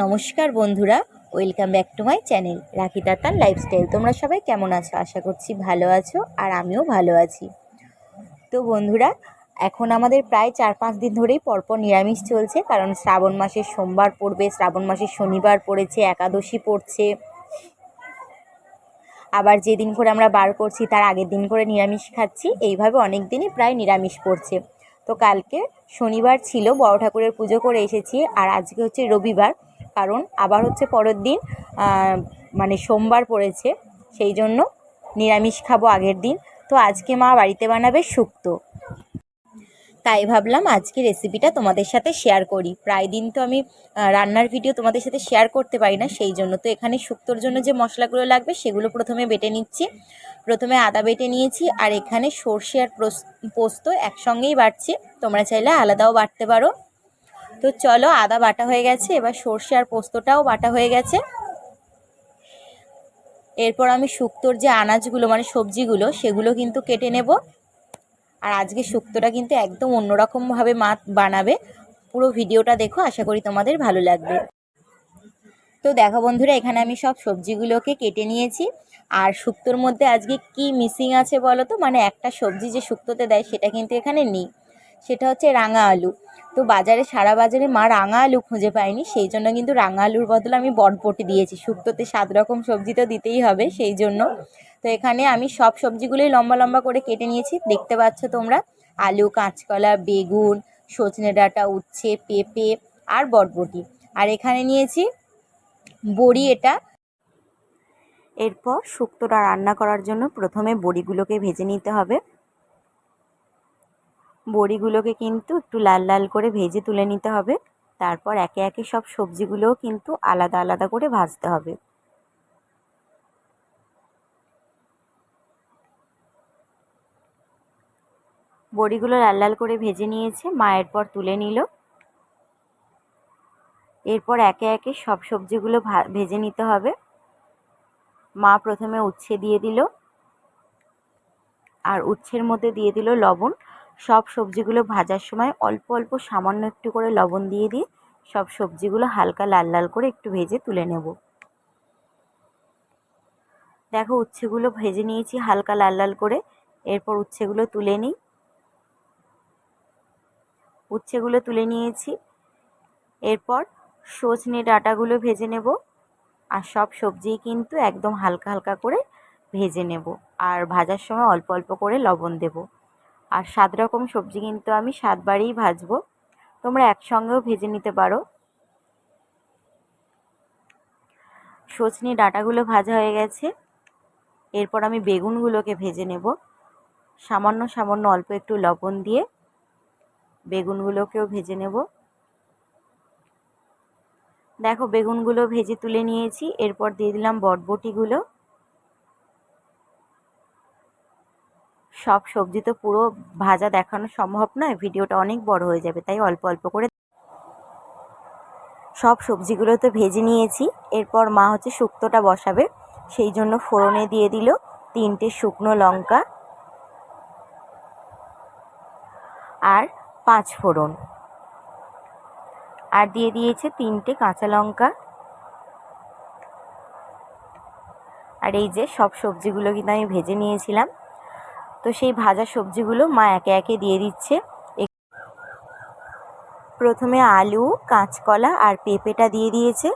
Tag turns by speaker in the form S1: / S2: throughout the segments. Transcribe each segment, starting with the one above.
S1: নমস্কার বন্ধুরা, welcome back to my channel রাখি তাতার লাইফস্টাইল। তোমরা সবাই কেমন আছো? আশা করছি ভালো আছো, আর আমিও ভালো আছি। তো বন্ধুরা, এখন আমাদের প্রায় 4-5 দিন ধরেই পরপর নিরামিষ চলছে, কারণ শ্রাবণ মাসের সোমবার পড়বে, শ্রাবণ মাসের শনিবার পড়েছে, একাদশী পড়ছে, আবার যেদিন করে আমরা বার করছি তার আগের দিন করে নিরামিষ খাচ্ছি। এইভাবে অনেক দিনই প্রায় নিরামিষ পড়ছে। তো কালকে শনিবার ছিল, বড় ঠাকুরের পুজো করে এসেছি, আর আজকে হচ্ছে রবিবার, কারণ আবার হচ্ছে পরের দিন মানে সোমবার পড়েছে, সেই জন্য নিরামিষ খাবো আগের দিন। তো আজকে মা বাড়িতে বানাবে শুক্তো, তাই ভাবলাম আজকে রেসিপিটা তোমাদের সাথে শেয়ার করি। প্রায় দিন তো আমি রান্নার ভিডিও তোমাদের সাথে শেয়ার করতে পারি না, সেই জন্য। তো এখানে শুক্তোর জন্য যে মশলাগুলো লাগবে সেগুলো প্রথমে বেটে নিচ্ছি। প্রথমে আদা বেটে নিয়েছি, আর এখানে সর্ষে আর পোস্ত একসঙ্গেই বাটছি, তোমরা চাইলে আলাদাও বাটতে পারো। তো চলো, আদা বাটা হয়ে গেছে, এবার সর্ষে আর পোস্তটাও বাটা হয়ে গেছে। এরপর আমি শুক্তোর যে আনাজগুলো মানে সবজিগুলো সেগুলো কিন্তু কেটে নেব। আর আজকে শুক্তোটা কিন্তু একদম অন্যরকমভাবে মা বানাবে। পুরো ভিডিওটা দেখো, আশা করি তোমাদের ভালো লাগবে। তো দেখো বন্ধুরা, এখানে আমি সব সবজিগুলোকে কেটে নিয়েছি। আর শুক্তোর মধ্যে আজকে কি মিসিং আছে বলো তো? মানে একটা সবজি যে শুক্তোতে দেয় সেটা কিন্তু এখানে নেই, সেটা হচ্ছে রাঙা আলু। তো সারা বাজারে মা রাঙা আলু খুঁজে পায়নি, সেই জন্য কিন্তু রাঙা আলুর বদলে আমি বটবটি দিয়েছি। শুক্তোতে 7 রকম সবজি তো দিতেই হবে, সেই জন্য। তো এখানে আমি সব সবজিগুলোই লম্বা লম্বা করে কেটে নিয়েছি, দেখতে পাচ্ছ তোমরা। আলু, কাঁচকলা, বেগুন, সজনে ডাঁটা, উচ্ছে, পেঁপে আর বটবটি। আর এখানে নিয়েছি বড়ি, এটা। এরপর শুক্তোটা রান্না করার জন্য প্রথমে বড়িগুলোকে ভেজে নিতে হবে। বড়িগুলোকে কিন্তু একটু লাল লাল করে ভেজে তুলে নিতে হবে। তারপর একে একে সব সবজিগুলোও কিন্তু আলাদা আলাদা করে ভাজতে হবে। বড়িগুলো লাল লাল করে ভেজে নিয়েছে মা, এরপর তুলে নিল। এরপর একে একে সব সবজিগুলো ভেজে নিতে হবে। মা প্রথমে উচ্ছে দিয়ে দিল, আর উচ্ছের মধ্যে দিয়ে দিল লবণ। সব সবজিগুলো ভাজার সময় অল্প অল্প সামান্য একটু করে লবণ দিয়ে দিয়ে সব সবজিগুলো হালকা লাল লাল করে একটু ভেজে তুলে নেব। দেখো, উচ্ছেগুলো ভেজে নিয়েছি হালকা লাল লাল করে। এরপর উচ্ছেগুলো তুলে নিই। উচ্ছেগুলো তুলে নিয়েছি। এরপর সজনে ডাঁটাগুলো ভেজে নেব। আর সব সবজি কিন্তু একদম হালকা হালকা করে ভেজে নেব, আর ভাজার সময় অল্প অল্প করে লবণ দেব। আর 7 রকম সবজি কিন্তু আমি 7 বারেই ভাজবো, তোমরা একসঙ্গেও ভেজে নিতে পারো। সজনে ডাঁটাগুলো ভাজা হয়ে গেছে। এরপর আমি বেগুনগুলোকে ভেজে নেব। সামান্য সামান্য অল্প একটু লবণ দিয়ে বেগুনগুলোকেও ভেজে নেব। দেখো, বেগুনগুলো ভেজে তুলে নিয়েছি। এরপর দিয়ে দিলাম বটবটিগুলো। সব সবজি তো পুরো ভাজা দেখানো সম্ভব নয়, ভিডিওটা অনেক বড় হয়ে যাবে, তাই অল্প অল্প করে সব সবজিগুলো তো ভেজে নিয়েছি। এরপর মা হচ্ছে শুক্তোটা বসাবে, সেই জন্য ফোড়নে দিয়ে দিল 3টে শুকনো লঙ্কা আর 5 ফোড়ন, আর দিয়ে দিয়েছে 3টে কাঁচা লঙ্কা। আর এই যে সব সবজিগুলো কিন্তু আমি ভেজে নিয়েছিলাম, তো সেই ভাজা সবজিগুলো মা একে একে দিয়ে দিচ্ছে। প্রথমে আলু, কাঁচকলা আর পেঁপেটা দিয়ে দিয়েছে।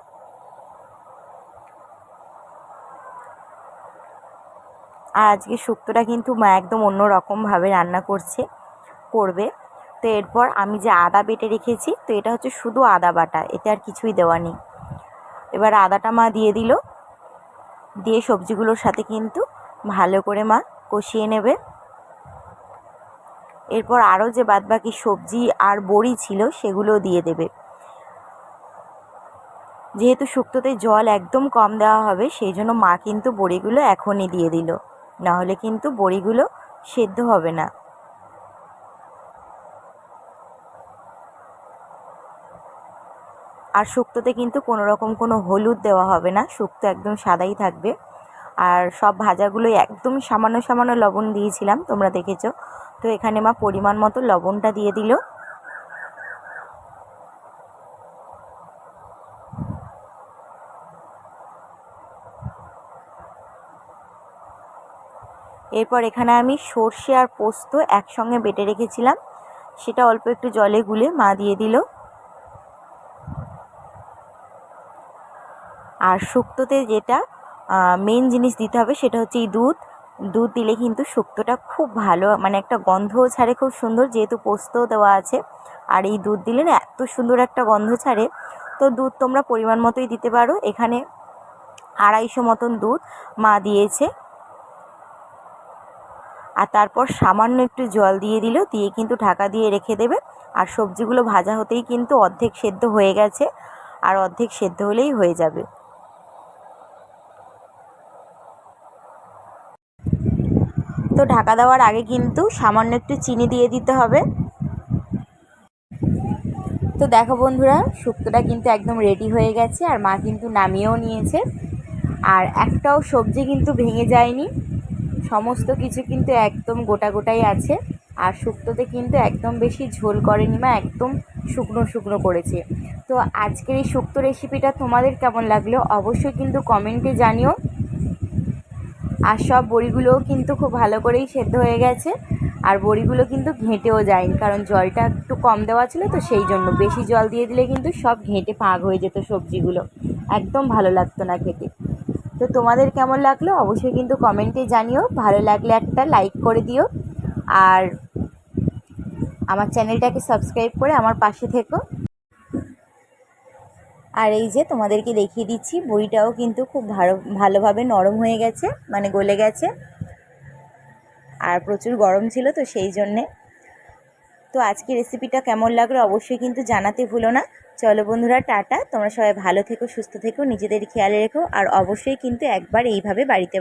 S1: আর আজকে শুক্তোটা কিন্তু মা একদম অন্য রকমভাবে রান্না করবে। তো এরপর আমি যে আদা বেটে রেখেছি, তো এটা হচ্ছে শুধু আদা বাটা, এতে আর কিছুই দেওয়া নেই। এবার আদাটা মা দিয়ে দিল, দিয়ে সবজিগুলোর সাথে কিন্তু ভালো করে মা কষিয়ে নেবে। এরপর আরও যে বাদবাকি সবজি আর বড়ি ছিল সেগুলো দিয়ে দেবে। যেহেতু শুক্তোতে জল একদম কম দেওয়া হবে, সেই জন্য মা কিন্তু বড়িগুলো এখনই দিয়ে দিল, নাহলে কিন্তু বড়িগুলো সেদ্ধ হবে না। আর শুক্তোতে কিন্তু কোনো রকম কোনো হলুদ দেওয়া হবে না, শুক্তো একদম সাদাই থাকবে। আর সব ভাজাগুলোই একদম সামান্য সামান্য লবণ দিয়েছিলাম, তোমরা দেখেছো। তো এখানে মা পরিমাণ মতো লবণটা দিয়ে দিল। এরপর এখানে আমি সর্ষে আর পোস্ত একসঙ্গে বেটে রেখেছিলাম, সেটা অল্প একটু জলে গুলে মা দিয়ে দিল। আর শুক্তোতে যেটা মেন জিনিস দিতে হবে সেটা হচ্ছে এই দুধ। দুধ দিলে কিন্তু শুক্তোটা খুব ভালো, মানে একটা গন্ধও ছাড়ে খুব সুন্দর, যেহেতু পোস্তও দেওয়া আছে। আর এই দুধ দিলে না এত সুন্দর একটা গন্ধ ছাড়ে। তো দুধ তোমরা পরিমাণ মতোই দিতে পারো। এখানে 250 মতন দুধ মা দিয়েছে। আর তারপর সামান্য একটু জল দিয়ে দিল, দিয়ে কিন্তু ঢাকা দিয়ে রেখে দেবে। আর সবজিগুলো ভাজা হতেই কিন্তু অর্ধেক সেদ্ধ হয়ে গেছে, আর অর্ধেক সেদ্ধ হলেই হয়ে যাবে। তো ঢাকা দেওয়ার আগে কিন্তু সামান্য একটু চিনি দিয়ে দিতে হবে। তো দেখো বন্ধুরা, শুক্তোটা কিন্তু একদম রেডি হয়ে গেছে, আর মা কিন্তু নামিয়েও নিয়েছে। আর একটাও সবজি কিন্তু ভেঙে যায়নি, সমস্ত কিছু কিন্তু একদম গোটা গোটাই আছে। আর শুক্তোতে কিন্তু একদম বেশি ঝোল করেনি মা, একদম শুকনো শুকনো করেছে। তো আজকের এই শুক্তো রেসিপিটা তোমাদের কেমন লাগলো অবশ্যই কিন্তু কমেন্টে জানিও। আর সব বড়িগুলোও কিন্তু খুব ভালো করেই সেদ্ধ হয়ে গেছে, আর বড়িগুলো কিন্তু ঘেঁটেও যায়নি, কারণ জলটা একটু কম দেওয়া ছিল, তো সেই জন্য। বেশি জল দিয়ে দিলে কিন্তু সব ঘেঁটে পাক হয়ে যেত সবজিগুলো, একদম ভালো লাগতো না খেতে। তো তোমাদের কেমন লাগলো অবশ্যই কিন্তু কমেন্টে জানিও। ভালো লাগলে একটা লাইক করে দিও, আর আমার চ্যানেলটাকে সাবস্ক্রাইব করে আমার পাশে থেকো। আর এই যে তোমাদেরকে দেখিয়ে দিচ্ছি, বড়িটাও কিন্তু খুব ভালোভাবে নরম হয়ে গেছে, মানে গলে গেছে। আর প্রচুর গরম ছিল, তো সেই জন্যে। তো আজকে রেসিপিটা কেমন লাগলো অবশ্যই কিন্তু জানাতে ভুলো না। চলো বন্ধুরা, টাটা। তোমরা সবাই ভালো থেকো, সুস্থ থেকো, নিজেদের খেয়াল রেখো, আর অবশ্যই কিন্তু একবার এইভাবে বাড়িতে